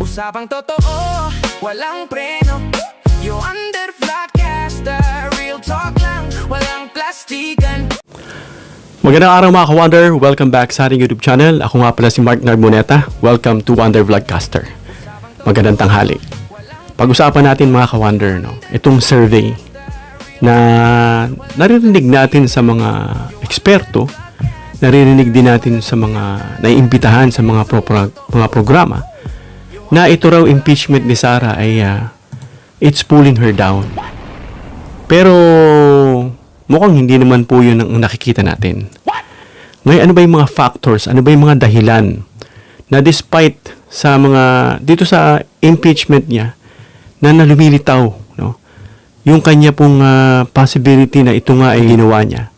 Usapang totoo, walang preno. You under vlogcaster, real talk lang, walang plastikan. Magandang araw mga ka-Wonder, welcome back sa ating YouTube channel. Ako nga pala si Mark Narboneta. Welcome to Wonder Vlogcaster. Magandang tanghali. Pag-usapan natin mga ka-Wonder, itong survey na naririnig natin sa mga eksperto, naririnig din natin sa mga naiimbitahan sa mga programa na ito raw impeachment ni Sara ay it's pulling her down. Pero mukhang hindi naman po yun ang nakikita natin. Ngayon, ano ba yung mga factors, ano ba yung mga dahilan na despite sa mga, dito sa impeachment niya, na lumilitaw, no? Yung kanya pong possibility na ito nga ay ginawa niya,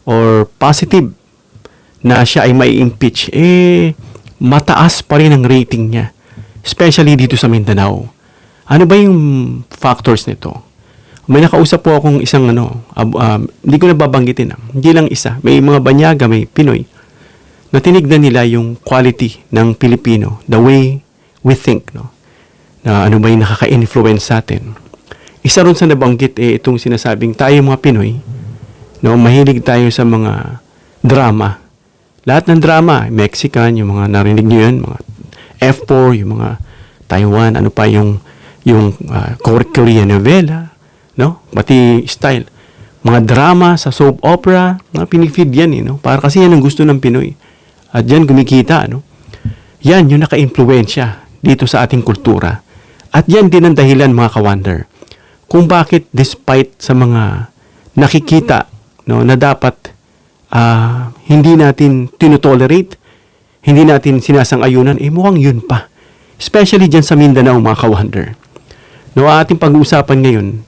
or positive na siya ay may impeach, mataas pa rin ang rating niya, especially dito sa Mindanao. Ano ba yung factors nito? May nakausap po akong isang hindi ko nababanggitin. Hindi lang isa. May mga banyaga, may Pinoy, na tinignan nila yung quality ng Pilipino, the way we think, no? Na ano ba yung nakaka-influence sa atin. Isa ron sa nabanggit, itong sinasabing tayo mga Pinoy, no, mahilig tayo sa mga drama. Lahat ng drama, Mexican, yung mga narinig nyo yun, mga F4, yung mga Taiwan, ano pa yung Korean novela, no? Pati style. Mga drama sa soap opera, pinifeed yan, no? Para kasi yan ang gusto ng Pinoy. At yan kumikita, no? Yan yung naka-impluwensya dito sa ating kultura. At yan din ang dahilan, mga ka-Wonder, kung bakit despite sa mga nakikita, no, na dapat hindi natin tinotolerate, hindi natin sinasang-ayunan, mukhang yun pa. Especially dyan sa Mindanao, mga ka-Wonder. No, ating pag-uusapan ngayon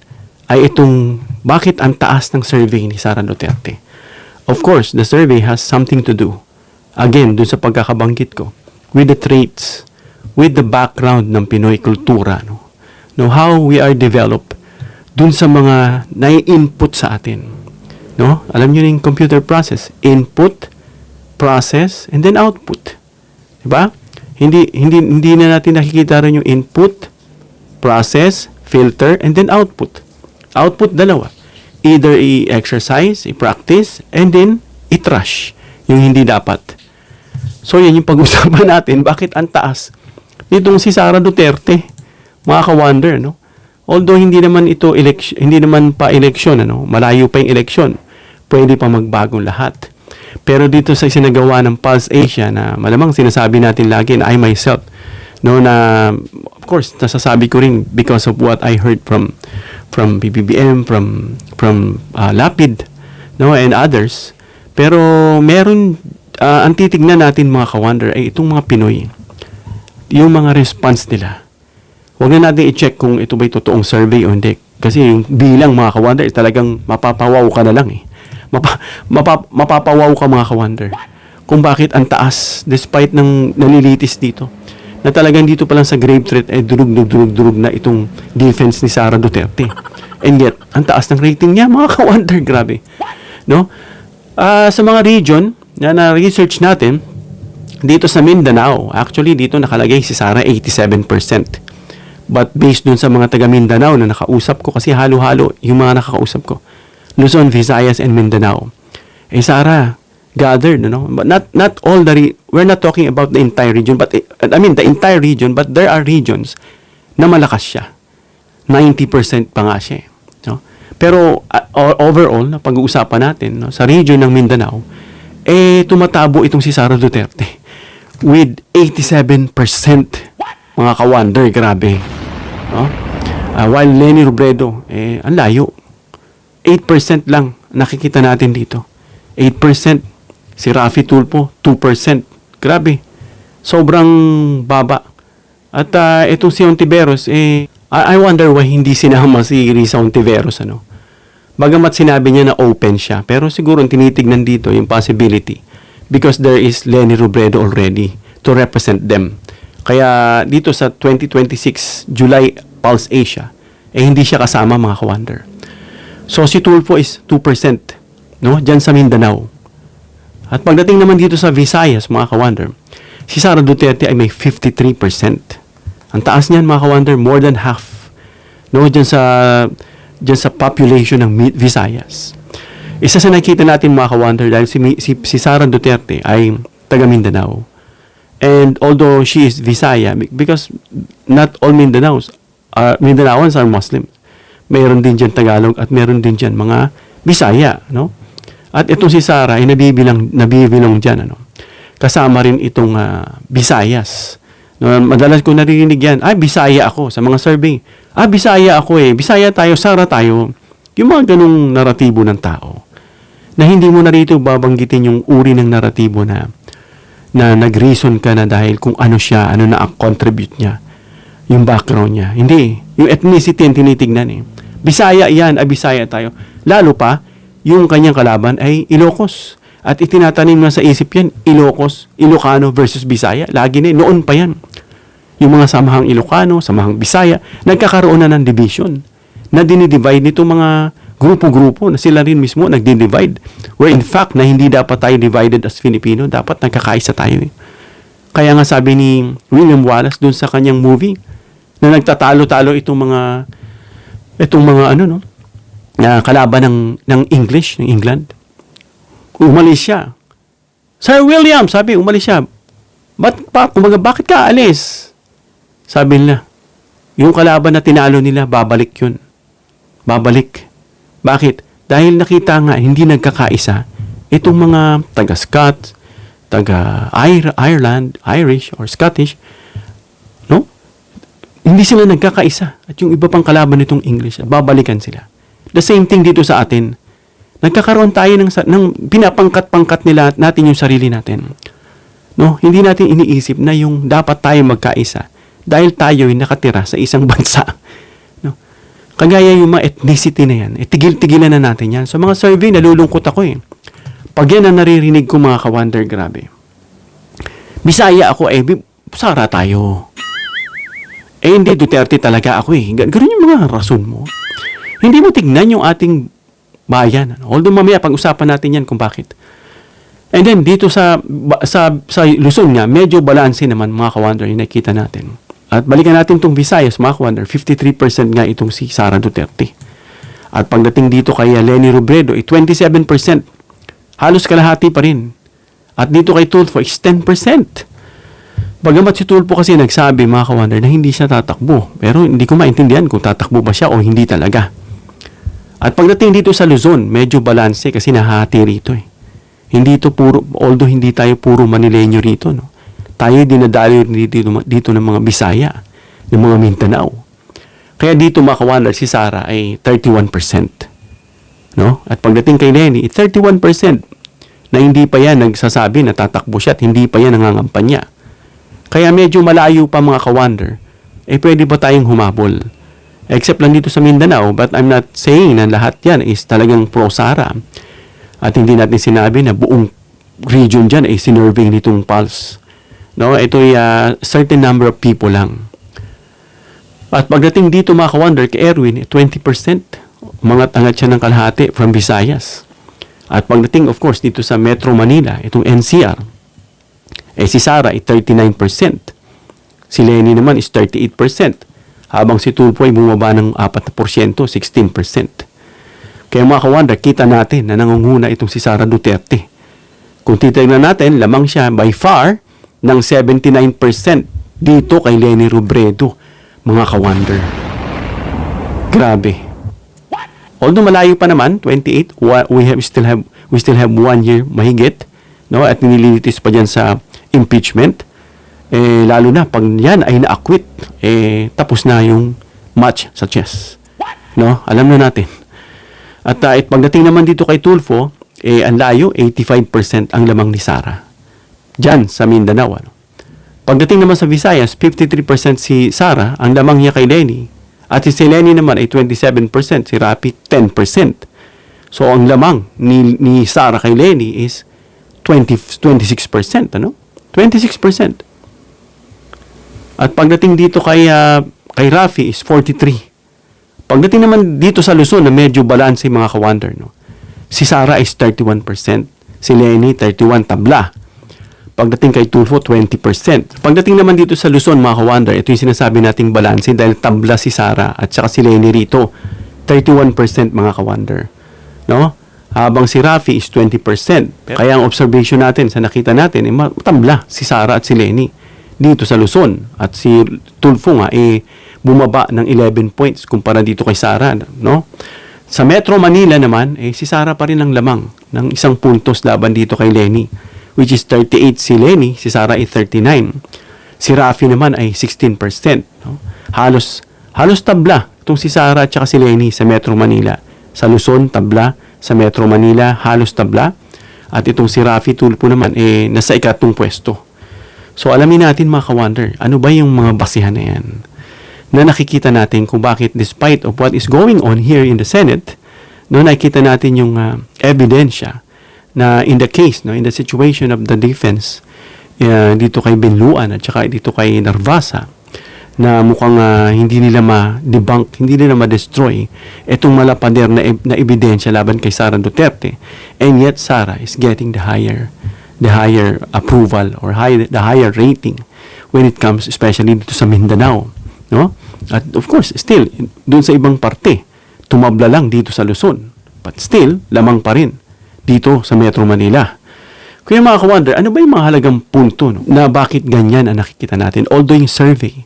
ay itong bakit ang taas ng survey ni Sara Duterte. Of course, the survey has something to do, again, dun sa pagkakabanggit ko, with the traits, with the background ng Pinoy kultura. No, how we are developed dun sa mga nai-input sa atin. No? Alam nyo yung computer process, input, process, and then output. Diba? Hindi na natin nakikita rin yung input, process, filter, and then output. Output, dalawa. Either i-exercise, i-practice, and then i-trash yung hindi dapat. So, yan yung pag-usapan natin. Bakit ang taas? Itong si Sara Duterte, mga ka-Wonder, no? Although hindi naman ito hindi naman pa eleksyon, malayo pa yung eleksyon. Pwede pa magbagong lahat. Pero dito sa isinagawa ng Pulse Asia na malamang sinasabi natin lagi na I myself, no, na of course nasasabi ko rin because of what I heard from PBBM, from Lapid, no, and others. Pero meron ang titignan natin, mga ka-Wonder, ay itong mga Pinoy, yung mga response nila. Huwag na natin i-check kung ito ba'y totoong survey o hindi. Kasi yung bilang, mga ka-Wonder, talagang mapapawaw ka na lang mapapawaw ka, mga ka-Wonder, kung bakit ang taas despite ng nalilitis dito. Na talagang dito pa lang sa grave threat durug na itong defense ni Sara Duterte. And yet, ang taas ng rating niya, mga ka-Wonder, grabe. No? Sa mga region na na-research natin, dito sa Mindanao, actually dito nakalagay si Sara 87%. But based dun sa mga taga Mindanao na nakausap ko, kasi halo-halo yung mga nakakausap ko, Luzon, Visayas, and Mindanao, Sara gathered, but not all we're not talking about the entire region, but the entire region, but there are regions na malakas siya. 90% pa nga siya. No? Pero overall, na pag-uusapan natin, sa region ng Mindanao, tumatabo itong si Sara Duterte with 87%, mga ka-Wonder, grabe. No? While Leni Robredo, ang layo. 8% lang nakikita natin dito. 8%. Si Raffy Tulfo, 2%. Grabe. Sobrang baba. At itong si Ontiveros, I wonder why hindi sinama si Risa Ontiveros, Bagamat sinabi niya na open siya, pero siguro tinitignan dito yung possibility because there is Leni Robredo already to represent them. Kaya dito sa 2026 July Pulse Asia, hindi siya kasama, mga ka-Wonder. So si Tulfo is 2%, no? Diyan sa Mindanao. At pagdating naman dito sa Visayas, mga ka-Wonder, Si Sara Duterte ay may 53%. Ang taas niyan, mga ka-wonder, more than half. No, dyan sa population ng Visayas. Isa sa nakita natin, mga ka-wonder, dahil si Sara Duterte ay taga Mindanao. And although she is Visaya, because not all Mindanaoans are Muslims. Mayroon din dyan Tagalog at mayroon din dyan mga Bisaya, no? At itong si Sara ay nabibilang dyan, ano? Kasama rin itong Visayas. No, madalas ko narinig yan, Bisaya ako sa mga survey. Bisaya ako eh. Bisaya tayo, Sara tayo. Yung mga ganung naratibo ng tao. Na hindi mo na rito babanggitin yung uri ng naratibo na nag-reason ka na dahil kung ano siya, ano na ang contribute niya. Yung background niya. Hindi. Yung ethnicity ang tinitignan eh. Bisaya yan, Bisaya tayo. Lalo pa, yung kanyang kalaban ay Ilocos. At itinatanim na sa isip yan, Ilocano versus Bisaya. Lagi na, noon pa yan. Yung mga samahang Ilocano, samahang Bisaya, nagkakaroon na ng division. Na dinidivide nito mga grupo-grupo na sila rin mismo nagdi-divide. Where in fact, na hindi dapat tayo divided as Filipino, dapat nagkakaisa tayo eh. Kaya nga sabi ni William Wallace dun sa kanyang movie, na nagtatalo-talo itong mga na kalaban ng English, ng England. Umalis siya. Sir William, sabi, umalis siya. Bakit ka alis? Sabi nila, yung kalaban na tinalo nila, babalik yun. Babalik. Bakit? Dahil nakita nga, hindi nagkakaisa itong mga taga-Scots, taga-Ireland, Irish, or Scottish, no? Hindi sila nagkakaisa. At yung iba pang kalaban nitong English, babalikan sila. The same thing dito sa atin. Nagkakaroon tayo ng pinapangkat-pangkat natin yung sarili natin. No? Hindi natin iniisip na yung dapat tayo magkaisa dahil tayo ay nakatira sa isang bansa. No? Kagaya yung mga ethnicity na yan, tigil-tigilan na natin yan. So mga survey, nalulungkot ako eh. Pag yan ang naririnig ko mga ka-wonder, grabe. Bisaya ako Sara tayo. Hindi, Duterte talaga ako eh. Ganun yung mga rason mo. Hindi mo tignan yung ating bayan. Although mamaya pag-usapan natin yan kung bakit. And then dito sa Luzon nga, medyo balanse naman mga ka-wonder yung nakita natin. At balikan natin itong Visayas mga ka-wonder, 53% nga itong si Sara Duterte. At pagdating dito kay Leni Robredo, 27%. Halos kalahati pa rin. At dito kay Tulfo, 10%. Bagamat si Tulfo kasi nagsabi mga ka-wonder na hindi siya tatakbo. Pero hindi ko maintindihan kung tatakbo ba siya o hindi talaga. At pagdating dito sa Luzon, medyo balanse kasi nahati rito eh. Hindi ito although hindi tayo puro Manileño rito, no? Tayo dinadali dito ng mga Bisaya, ng mga Mindanao. Kaya dito mga ka-wonder, si Sara ay 31%. No? At pagdating kay Leni, 31% na hindi pa yan nagsasabi na tatakbo siya at hindi pa yan nangangampanya. Kaya medyo malayo pa mga ka-wonder, pwede ba tayong humabol? Except lang dito sa Mindanao, but I'm not saying na lahat yan is talagang pro-Sara. At hindi natin sinabi na buong region dyan ay sinurvey nitong Pulse. No? Ito ay certain number of people lang. At pagdating dito mga ka-wonder, kay Erwin, 20%. Umangat-angat siya ng kalahati from Visayas. At pagdating of course dito sa Metro Manila, itong NCR, si Sara ay 39%. Si Leni naman is 38%. Habang si Tulfo ay bumaba ng 4%, 16%. Kaya mga ka-wonder, kita natin na nangunguna itong si Sara Duterte. Kung titignan natin, lamang siya by far ng 79% dito kay Leni Robredo, mga ka-wonder. Grabe. Although malayo pa naman, 28, we still have 1 year mahigit, no? At nililitis pa dyan sa impeachment. Lalo na pag yan ay na-acquit, tapos na yung match sa chess. No? Alam na natin. At pagdating naman dito kay Tulfo, ang layo, 85% ang lamang ni Sara. Diyan sa Mindanao. Ano? Pagdating naman sa Visayas, 53% si Sara, ang lamang niya kay Leni. At si Leni naman ay 27%, si Rapi 10%. So ang lamang ni Sara kay Leni is 26%, ano? 26%. At pagdating dito kay Rafi is 43. Pagdating naman dito sa Luzon na medyo balance mga ka-wonder, no? Si Sara is 31%, si Leni 31 tabla. Pagdating kay Tulfo, 20%. Pagdating naman dito sa Luzon, mga ka-wonder, ito yung sinasabi nating balanse dahil tabla si Sara at saka si Lenny rito. 31% mga ka-wonder. No? Habang si Rafi is 20%. Kaya ang observation natin sa nakita natin, matabla si Sara at si Lenny dito sa Luzon. At si Tulfo nga, bumaba ng 11 points kumpara dito kay Sara. No? Sa Metro Manila naman, si Sara pa rin ang lamang ng 1 puntos laban dito kay Lenny, which is 38 si Lenny, si Sara ay 39. Si Rafi naman ay 16%. No? Halos tabla itong si Sara at saka si Lenny sa Metro Manila. Sa Luzon, tabla. Sa Metro Manila, halos tabla. At itong si Rafi Tulfo naman, nasa 2nd pwesto. So, alamin natin mga ka-wonder, ano ba yung mga basihan na yan? Na nakikita natin kung bakit despite of what is going on here in the Senate, no, nakikita natin yung ebidensya na in the case, no, in the situation of the defense dito kay Binluan at saka dito kay Narvasa, na mukhang hindi nila ma-debunk, hindi nila ma-destroy itong malapader na ebidensya laban kay Sara Duterte, and yet Sara is getting the higher approval or the higher rating when it comes especially dito sa Mindanao. No? At of course, still, dun sa ibang parte, tumabla lang dito sa Luzon. But still, lamang pa rin dito sa Metro Manila. Kaya mga ka-wonder, ano ba yung mga halagang punto, no, na bakit ganyan ang nakikita natin? Although yung survey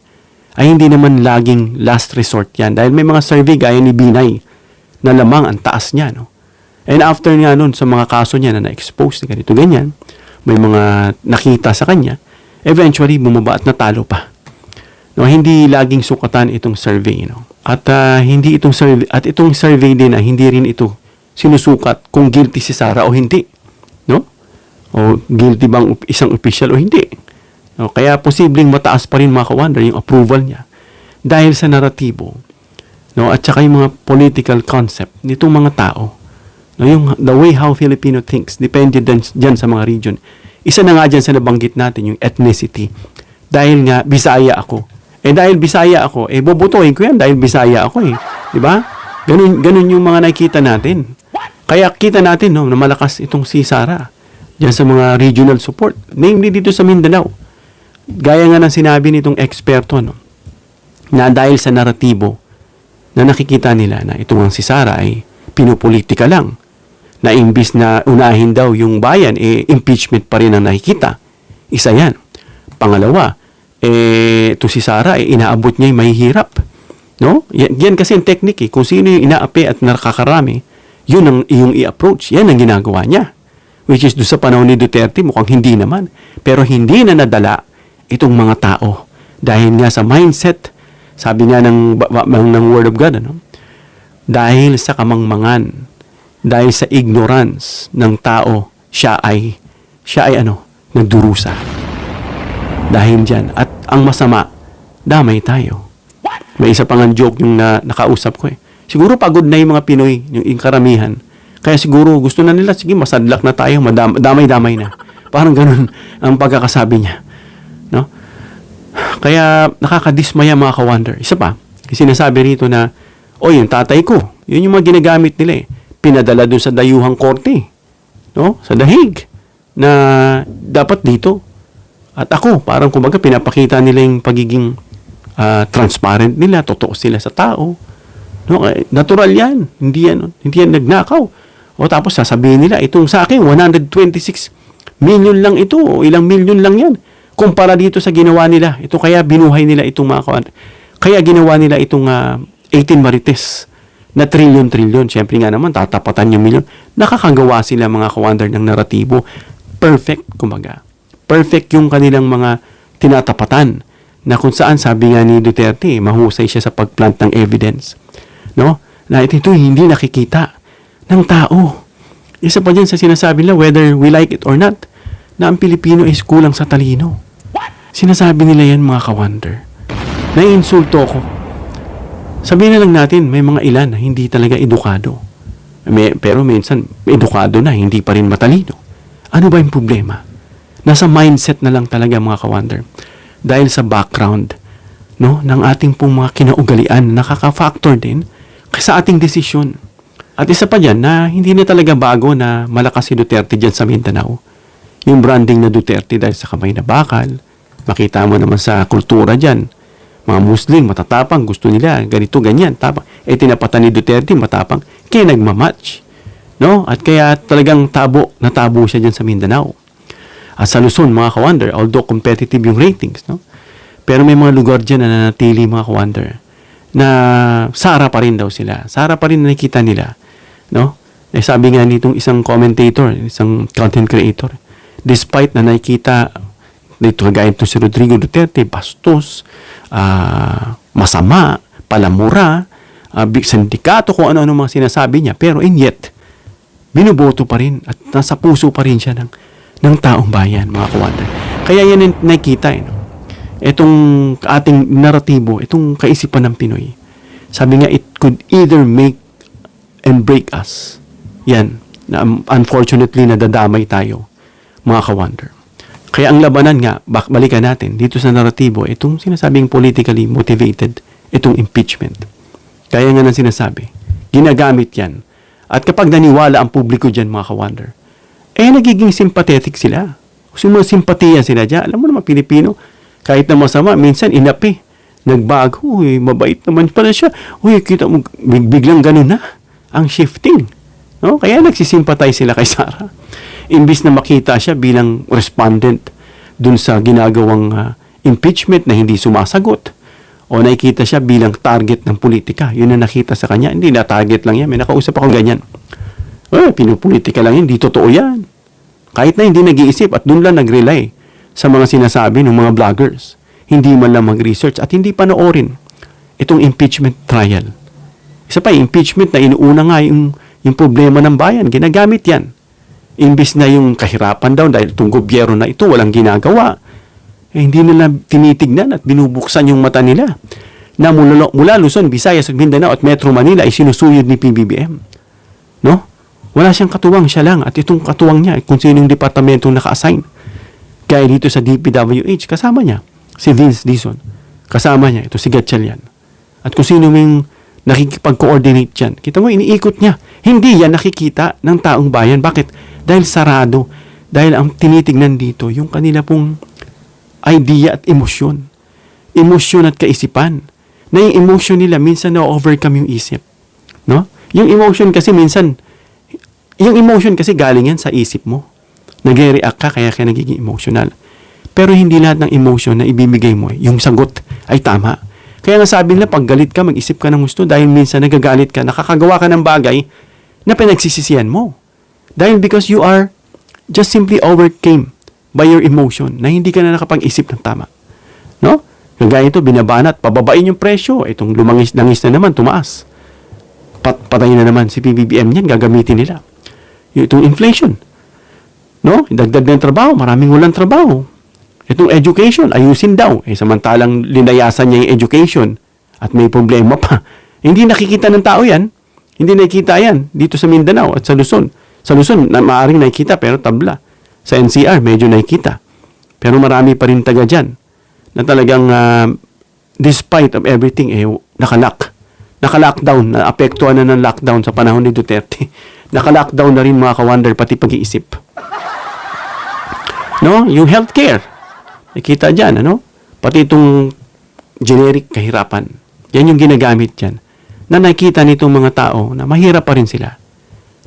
ay hindi naman laging last resort yan. Dahil may mga survey gaya ni Binay na lamang ang taas niya. No? And after nga nun, sa mga kaso niya na na-expose na ganito ganyan, may mga nakita sa kanya, eventually bumaba at natalo pa. No, hindi laging sukatan itong survey, no. At hindi itong survey din na hindi rin ito sinusukat kung guilty si Sara o hindi, no? O guilty bang isang official o hindi. No, kaya posibleng mataas pa rin mga ka-wonder yung approval niya dahil sa naratibo, no, at saka yung mga political concept nitong mga tao. No, yung the way how Filipino thinks depende diyan sa mga region. Isa na nga diyan sa nabanggit natin yung ethnicity. Dahil nga Bisaya ako. Dahil Bisaya ako, bobotohin ko yan dahil Bisaya ako eh. Di ba? Ganun yung mga nakikita natin. Kaya kita natin, no, na malakas itong si Sara diyan sa mga regional support. Namely dito sa Mindanao. Gaya nga ng sinabi nitong eksperto, no, na dahil sa naratibo na nakikita nila na itong si Sara ay pinupolitika lang. Na imbis na unahin daw yung bayan, impeachment pa rin ang nakikita. Isa yan. Pangalawa, ito si Sara, inaabot niya yung mahihirap. No? Yan kasi yung technique. Kung sino yung inaapi at nakakarami, yun ang iyong i-approach. Yan ang ginagawa niya. Which is doon sa panahon ni Duterte, mukhang hindi naman. Pero hindi na nadala itong mga tao. Dahil nga sa mindset, sabi nga ng Word of God, ano? Dahil sa kamangmangan, dahil sa ignorance ng tao, siya ay nagdurusa. Dahil dyan. At ang masama, damay tayo. May isa pang joke yung nakausap ko eh. Siguro pagod na yung mga Pinoy, yung karamihan. Kaya siguro gusto na nila, sige, masadlak na tayo, damay-damay na. Parang ganun ang pagkakasabi niya. No? Kaya nakakadismaya mga ka-wonder. Isa pa, sinasabi rito na, yung tatay ko, yun yung mga ginagamit nila eh. Pinadala doon sa dayuhang korte. No? Sa dahig. Na dapat dito. At ako, parang kumbaga pinapakita nila yung pagiging transparent nila, totoo sila sa tao. No? Natural yan. Hindi yan nagnakaw. O tapos sasabihin nila, itong sa akin, 126 million lang ito. O ilang million lang yan. Kumpara dito sa ginawa nila. Ito kaya binuhay nila itong mga kawan. Kaya ginawa nila itong 18 Marites na trilyon-trilyon. Siyempre nga naman, tatapatan yung milyon. Nakakagawa sila mga kawander ng naratibo. Perfect, kumbaga. Perfect yung kanilang mga tinatapatan na kung saan sabi nga ni Duterte, mahusay siya sa pagplant ng evidence. No? Na ito hindi nakikita ng tao. Isa pa dyan sa sinasabi nila, whether we like it or not, na ang Pilipino is kulang sa talino. Sinasabi nila yan mga kawander. Naiinsulto ko. Sabihin na lang natin, may mga ilan na hindi talaga edukado. Pero minsan, edukado na, hindi pa rin matalino. Ano ba yung problema? Nasa mindset na lang talaga mga kawander. Dahil sa background, no, ng ating pong mga kinaugalian na nakaka-factor din sa ating desisyon. At isa pa dyan na hindi na talaga bago na malakas si Duterte dyan sa Mindanao. yung branding na Duterte dahil sa kamay na bakal. Makita mo naman sa kultura dyan. Mga Muslim, matatapang, gusto nila, ganito, ganyan, tapang. Tinapatan ni Duterte, matapang, kaya nagmamatch. No? At kaya talagang natabo siya dyan sa Mindanao. At sa Luzon, mga ka-wonder, although competitive yung ratings, no? Pero may mga lugar dyan na nanatili, mga ka-wonder, na Sara pa rin daw sila. Sara pa rin na nakikita nila. No? Sabi nga nitong isang commentator, isang content creator, despite na nakikita dito kagaya ito si Rodrigo Duterte, bastos, masama, palamura, big sindikato, kung ano-ano mga sinasabi niya. Pero in yet, binuboto pa rin at nasa puso pa rin siya ng taong bayan, mga ka-wonder. Kaya yan yung nakikita, no? Itong ating naratibo, itong kaisipan ng Pinoy. Sabi nga, it could either make and break us. Yan. Unfortunately, nadadamay tayo, mga ka-wonder. Kaya ang labanan nga, balikan natin, dito sa naratibo, itong sinasabing politically motivated, itong impeachment. Kaya nga nang sinasabi, ginagamit yan. At kapag naniwala ang publiko dyan, mga ka-wonder, nagiging sympathetic sila. Simpatiya sila dyan. Alam mo naman, Pilipino, kahit na masama, minsan inapi. Nagbago, mabait naman pala siya. Kita mo, biglang ganun na. Ang shifting. No? Kaya nagsisimpatay sila kay Sara. Imbis na makita siya bilang respondent dun sa ginagawang impeachment na hindi sumasagot. O nakikita siya bilang target ng politika. Yun na nakita sa kanya. Hindi na target lang yan. May nakausap ako ganyan. Pinupolitika lang yan. Hindi totoo yan. Kahit na hindi nag-iisip at dun lang nag-rely sa mga sinasabi ng mga vloggers. Hindi man lang mag-research at hindi panoorin itong impeachment trial. Isa pa, impeachment na inuuna nga yung problema ng bayan. Ginagamit yan. Imbis na yung kahirapan daw dahil itong gobyerno na ito walang ginagawa. Hindi nila tinitignan at binubuksan yung mata nila na mula Luzon, Visayas at Mindanao at Metro Manila ay sinusuyod ni PBBM. No? Wala siyang katuwang, siya lang. At itong katuwang niya, kung sinong departamento naka-assign. Kaya dito sa DPWH, kasama niya si Vince Dizon. Kasama niya, ito si Gatchalian. At kung sino yung nakikipag-coordinate dyan. Kita mo, iniikot niya. Hindi yan nakikita ng taong bayan. Bakit? Dahil sarado. Dahil ang tinitignan dito, yung kanila pong idea at emosyon. Emosyon at kaisipan. Na yung emotion nila, minsan na-overcome yung isip. No? Yung emotion kasi minsan, yung emotion kasi galing yan sa isip mo. Nag-react ka, kaya nagiging emotional. Pero hindi lahat ng emotion na ibibigay mo, yung sagot ay tama. Kaya nga sabi nila, pag galit ka, mag-isip ka ng gusto dahil minsan nagagalit ka, nakakagawa ka ng bagay na pinagsisisihan mo. Dahil because you are just simply overcame by your emotion na hindi ka na nakapag-isip ng tama. No? Kagaya ito, binabanat, pababain yung presyo. Itong lumangis-langis na naman, tumaas. Patay na naman si PBBM niyan, gagamitin nila. Itong inflation. No? Dagdag ng trabaho, maraming walang trabaho. Itong education, ayusin daw. Samantalang linayasan niya yung education at may problema pa. Hindi nakikita ng tao yan. Hindi nakikita yan dito sa Mindanao at sa Luzon. Sa Luzon, maaaring nakikita pero tabla. Sa NCR, medyo nakikita. Pero marami pa rin taga dyan na talagang despite of everything, naka-lockdown, naapektuhan na ng lockdown sa panahon ni Duterte. Naka-lockdown na rin mga ka-wonder, pati pag-iisip. No? Yung healthcare, nakita dyan, ano? Pati itong generic kahirapan. Yan yung ginagamit dyan. Na nakita nitong mga tao na mahirap pa rin sila.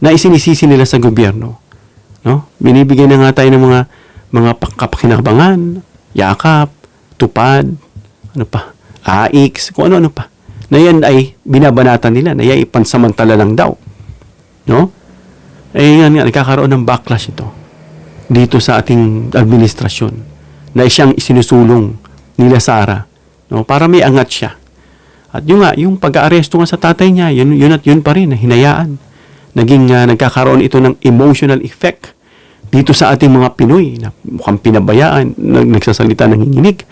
Na isinisisi nila sa gobyerno. No? Binibigyan na nga tayo ng mga kapakinabangan, yakap, tupad, ano pa, AX, kung ano-ano pa. Na yan ay binabanatan nila, na yan ipansamantala lang daw. No? Yan nga, nagkakaroon ng backlash ito dito sa ating administrasyon na siyang isinusulong nila Sara, no? Para may angat siya. At yung pag-aaresto nga sa tatay niya, yun at yun pa rin, na hinayaan. Naging nagkakaroon ito ng emotional effect dito sa ating mga Pinoy na mukhang pinabayaan, nagsasalita ng hinginig.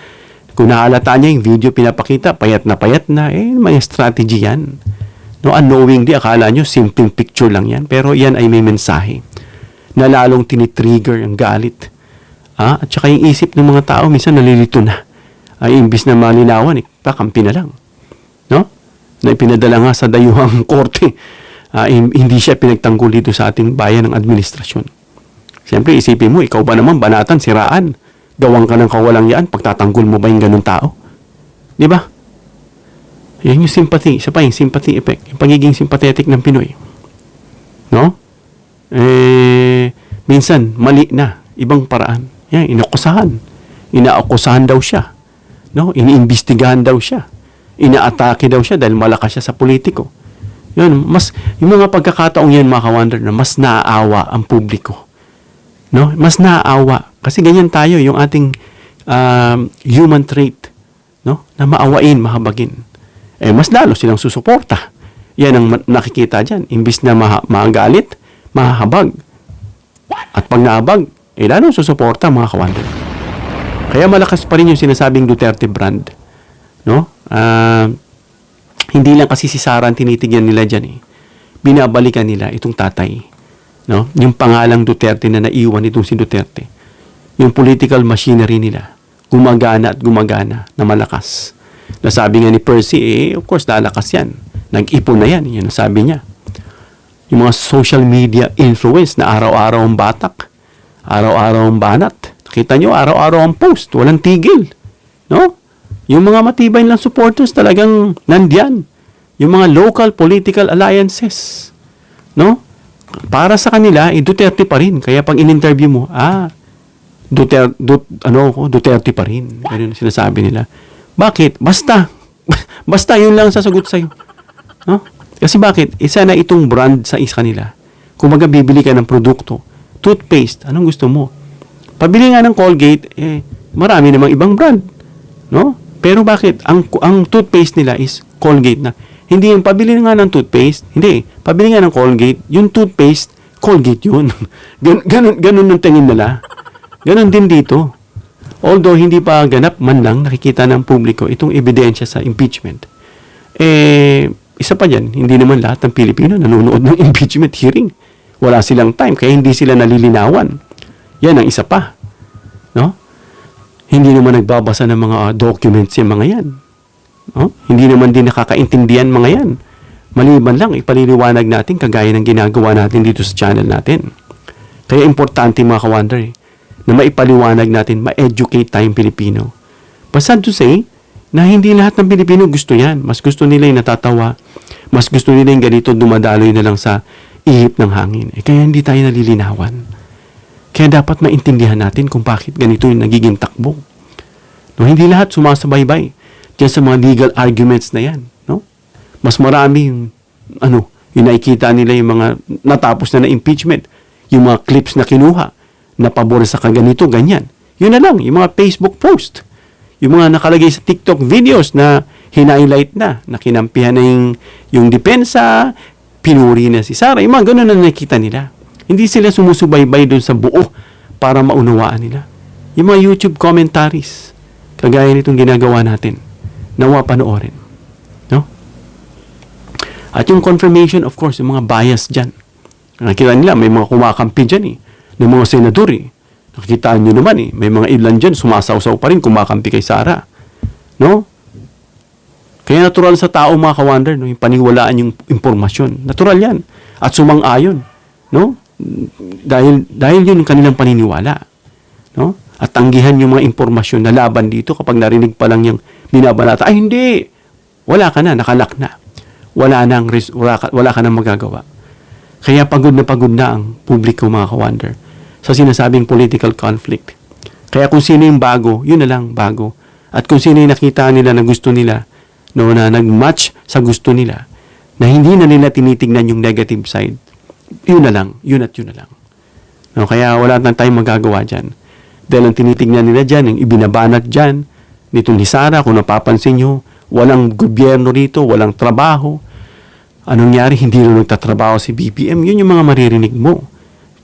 Kung nahalata niya yung video pinapakita, payat na, may strategy yan. No, unknowingly, akala nyo, simpleng picture lang yan. Pero yan ay may mensahe na lalong tinitrigger ang galit. At saka yung isip ng mga tao, minsan nalilito na. Imbis na malinawan, pakampi na lang. No? Na ipinadala nga sa dayuhang korte. Hindi siya pinagtanggol dito sa ating bayan ng administrasyon. Siyempre, isipin mo, ikaw ba naman, banatan, siraan, gawang ka ng kawalang yan, pagtatanggol mo ba yung ganun tao? Di ba? Yan yung sympathy. Isa pa yung sympathy effect. Yung pagiging sympathetic ng Pinoy. No? Minsan, mali na. Ibang paraan. Yan, inakusahan. Inaakusahan daw siya. No? Iniimbestigahan daw siya. Inaatake daw siya dahil malakas siya sa politiko. Yun, yung mga pagkakataong yan, mga ka-wonder, na mas naaawa ang publiko. No? Mas naaawa. Kasi ganyan tayo, yung ating human trait. No? Na maawain, mahabagin. Mas lalo silang susuporta. Yan ang nakikita dyan. Imbis na magalit, mahahabag. At pag nahabag, lalo susuporta, mga ka-wonder. Kaya malakas pa rin yung sinasabing Duterte brand. No? Hindi lang kasi si Sara ang tinitigyan nila dyan eh. Binabalikan nila itong tatay. No? Yung pangalang Duterte na naiwan itong si Duterte. Yung political machinery nila. Gumagana at gumagana na malakas. Nasabi nga ni Percy, of course, lalakas yan. Nag-ipon na yan. Yan ang sabi niya. Yung mga social media influence na araw-araw ang batak. Araw-araw ang banat. Kita nyo, araw-araw ang post. Walang tigil. No? Yung mga matibay lang supporters talagang nandyan. Yung mga local political alliances. No? Para sa kanila, Duterte pa rin. Kaya pag in-interview mo, Duterte pa rin. Ganun sinasabi nila. Bakit? Basta. Basta yun lang sasagot sa'yo. No? Kasi bakit? Isa na itong brand sa kanila. Kung bibili ka ng produkto, toothpaste, anong gusto mo? Pabili nga ng Colgate, marami namang ibang brand. No? Pero bakit? Ang toothpaste nila is Colgate na. Hindi yung pabili nga ng toothpaste. Hindi. Pabili nga ng Colgate. Yung toothpaste, Colgate yun. Ganun ang tingin nila. Ganun din dito. Although hindi pa ganap man lang nakikita ng publiko itong ebidensya sa impeachment. Isa pa dyan, hindi naman lahat ng Pilipino nanonood ng impeachment hearing. Wala silang time, kaya hindi sila nalilinawan. Yan ang isa pa. No? Hindi naman nagbabasa ng mga documents yung mga yan. No? Hindi naman din nakakaintindihan mga yan. Maliban lang, ipaliliwanag natin kagaya ng ginagawa natin dito sa channel natin. Kaya importante mga ka-wonder na maipaliwanag natin, ma-educate tayong Pilipino. But sad to say, na hindi lahat ng Pilipino gusto yan. Mas gusto nila yung natatawa. Mas gusto nila yung ganito, dumadaloy na lang sa ihip ng hangin. Kaya hindi tayo nalilinawan. Kaya dapat maintindihan natin kung bakit ganito yung nagiging takbo. No, hindi lahat sumasabaybay diyan sa mga legal arguments na yan. No? Mas marami yung nakikita nila yung mga natapos na impeachment, yung mga clips na kinuha, na pabor sa kaganito, ganyan. Yun na lang, yung mga Facebook post, yung mga nakalagay sa TikTok videos na hinighlight na kinampihan na yung depensa, pinuri na si Sara, yung mga ganun na nakikita nila. Hindi sila sumusubaybay doon sa buo para maunawaan nila. Yung mga YouTube commentaries, kagaya nitong ginagawa natin, nawa panoorin. No? At yung confirmation, of course, yung mga bias dyan. Nakikita nila, may mga kumakampi dyan ng mga senador Nakikita nyo naman may mga ilan dyan, sumasawsaw pa rin, kumakampi kay Sara. No? Kaya natural sa tao mga ka-wonder, no? Yung paniwalaan yung impormasyon. Natural yan. At sumang-ayon. No? Dahil yun yung kanilang paniniwala. No? At tanggihan yung mga impormasyon na laban dito kapag narinig pa lang yung binabalata. Ay, hindi! Wala ka na, nakalak na. Wala ka nang magagawa. Kaya pagod na ang publiko mga ka-wonder sa sinasabing political conflict. Kaya kung sino yung bago, yun na lang bago. At kung sino yung nakita nila na gusto nila, no, na nag-match sa gusto nila, na hindi na nila tinitignan yung negative side, yun na lang, yun at yun na lang. No, kaya wala na tayong magagawa dyan. Dahil ang tinitignan nila dyan, yung ibinabanat dyan, nito ni Sara, kung napapansin nyo, walang gobyerno rito, walang trabaho. Anong nangyari? Hindi na nagtatrabaho si BBM. Yun yung mga maririnig mo.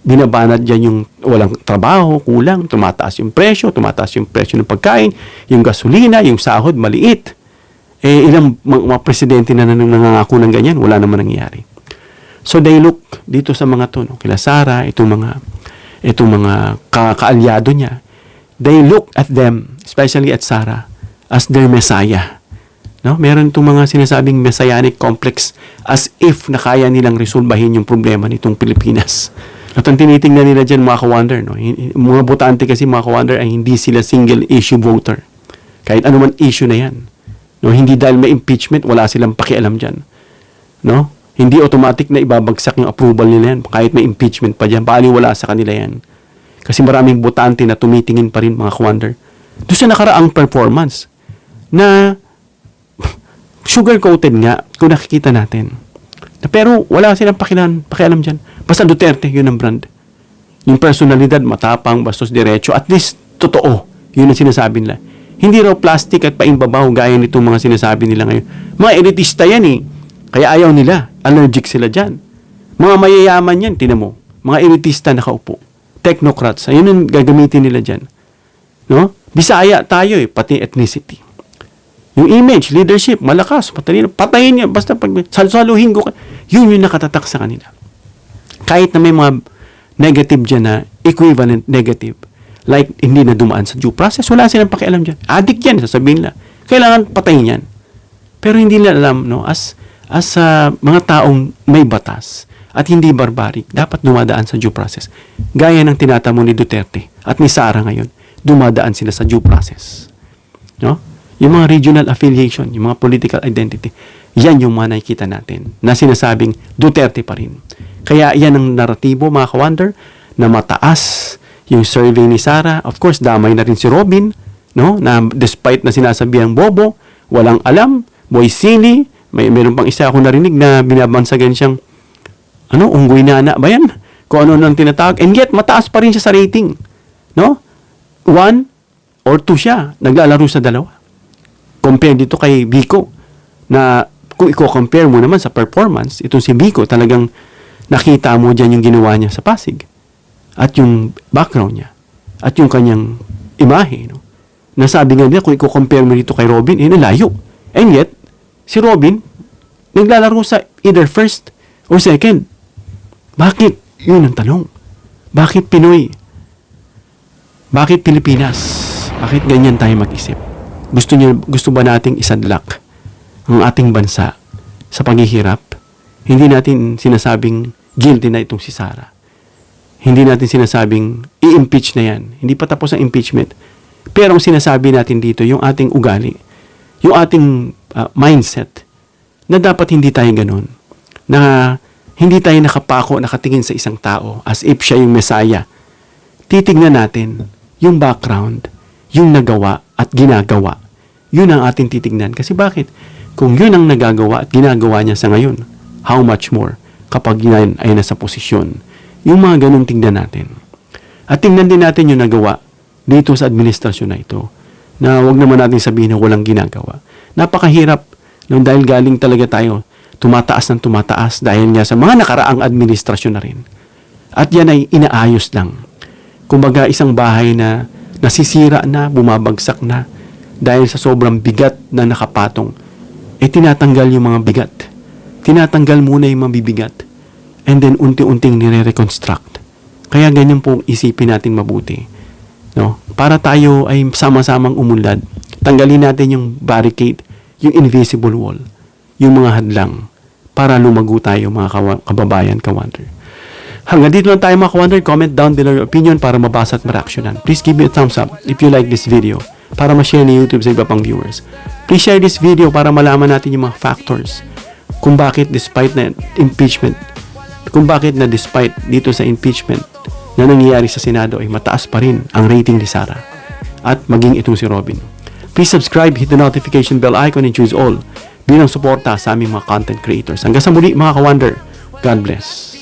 Binabanat dyan yung walang trabaho, kulang, tumataas yung presyo ng pagkain, yung gasolina, yung sahod, maliit. Ilang mga presidente na nangangako ng ganyan, wala naman nangyayari. So they look dito sa mga to, no? Kila Sara, itong mga kaalyado niya, they look at them, especially at Sara, as their messiah. No? Meron itong mga sinasabing messianic complex as if na kaya nilang resolbahin yung problema nitong Pilipinas. At ang tinitingnan nila dyan, mga ka-wonder, no? Mga botante kasi, mga ka-wonder, ay hindi sila single issue voter. Kahit anuman issue na yan. No? Hindi dahil may impeachment, wala silang pakialam dyan. No? Hindi automatic na ibabagsak yung approval nila yan. Kahit may impeachment pa dyan, wala sa kanila yan. Kasi maraming botante na tumitingin pa rin, mga ka-wonder. Doon sa nakaraang performance, na sugar-coated nga, kung nakikita natin. Pero wala silang pakialam dyan. Basta Duterte, yun ang brand. Yung personalidad, matapang, bastos, diretso, at least totoo. Yun ang sinasabi nila. Hindi raw plastic at paimbabaw gaya nitong mga sinasabi nila ngayon. Mga elitista yan eh. Kaya ayaw nila. Allergic sila dyan. Mga mayayaman yan, tinan mo. Mga elitista nakaupo. Technocrats. Ayun ang gagamitin nila dyan. No? Bisaya tayo eh, pati ethnicity. Yung image, leadership, malakas, matalino, patayin niya, basta pag saluhin ko, yun yung nakatatak sa kanila. Kahit na may mga negative dyan na equivalent negative, like hindi na dumaan sa due process, wala silang pakialam dyan. Addict yan, sasabihin nila. Kailangan patayin yan. Pero hindi nila alam, no, as mga taong may batas at hindi barbaric, dapat dumadaan sa due process. Gaya ng tinatamo ni Duterte at ni Sara ngayon, dumadaan sila sa due process. No? Yung mga regional affiliation, yung mga political identity, yan yung mga nakikita natin na sinasabing Duterte pa rin. Kaya yan ang naratibo, mga ka-wonder, na mataas yung survey ni Sara. Of course, damay na rin si Robin, no? Na despite na sinasabihang bobo, walang alam, boy silly, meron pang isa ako narinig na binabansagan siyang unggoy nana ba yan? Kung ano nang tinatawag. And yet, mataas pa rin siya sa rating. No? 1 or 2 siya. Naglalaro sa 2. Compare dito kay Vico na kung i-compare mo naman sa performance, itong si Vico talagang nakita mo dyan yung ginawa niya sa Pasig at yung background niya at yung kanyang imahe. No? Nasabi nga niya kung i-compare mo dito kay Robin, nalayo. And yet, si Robin naglalaro sa either first or second. Bakit? Yun ang tanong. Bakit Pinoy? Bakit Pilipinas? Bakit ganyan tayo mag-isip? Gusto ba nating isadlak ang ating bansa sa paghihirap? Hindi natin sinasabing guilty na itong si Sara. Hindi natin sinasabing i-impeach na yan. Hindi pa tapos ang impeachment. Pero ang sinasabi natin dito, yung ating ugali, yung ating mindset, na dapat hindi tayo ganun. Na hindi tayo nakatingin sa isang tao as if siya yung Messiah. Titignan natin yung background, yung nagawa at ginagawa. Yun ang ating titignan. Kasi bakit? Kung yun ang nagagawa at ginagawa niya sa ngayon, how much more kapag yan ay nasa posisyon. Yung mga ganun tingnan natin. At tingnan din natin yung nagawa dito sa administrasyon na ito. Na wag naman natin sabihin na walang ginagawa. Napakahirap nung dahil galing talaga tayo tumataas ng tumataas dahil nga sa mga nakaraang administrasyon na rin. At yan ay inaayos lang. Kumbaga isang bahay na nasisira na, bumabagsak na dahil sa sobrang bigat na nakapatong, tinatanggal yung mga bigat. Tinatanggal muna yung mga bibigat. And then unti-unting nire-reconstruct. Kaya ganyan po isipin natin mabuti. No? Para tayo ay sama-samang umunlad. Tanggalin natin yung barricade, yung invisible wall, yung mga hadlang para lumago tayo mga kababayan, ka-wonder. Hanggang dito lang tayo mga ka-wonder. Comment down below your opinion para mabasa at ma-reactionan. Please give me a thumbs up if you like this video para ma-share ni YouTube sa iba pang viewers. Please share this video para malaman natin yung mga factors kung bakit despite na impeachment, kung bakit na despite dito sa impeachment na nangyayari sa Senado ay mataas pa rin ang rating ni Sara at maging itong si Robin. Please subscribe, hit the notification bell icon and choose all bilang suporta sa aming mga content creators. Hanggang sa muli mga ka-wonder. God bless.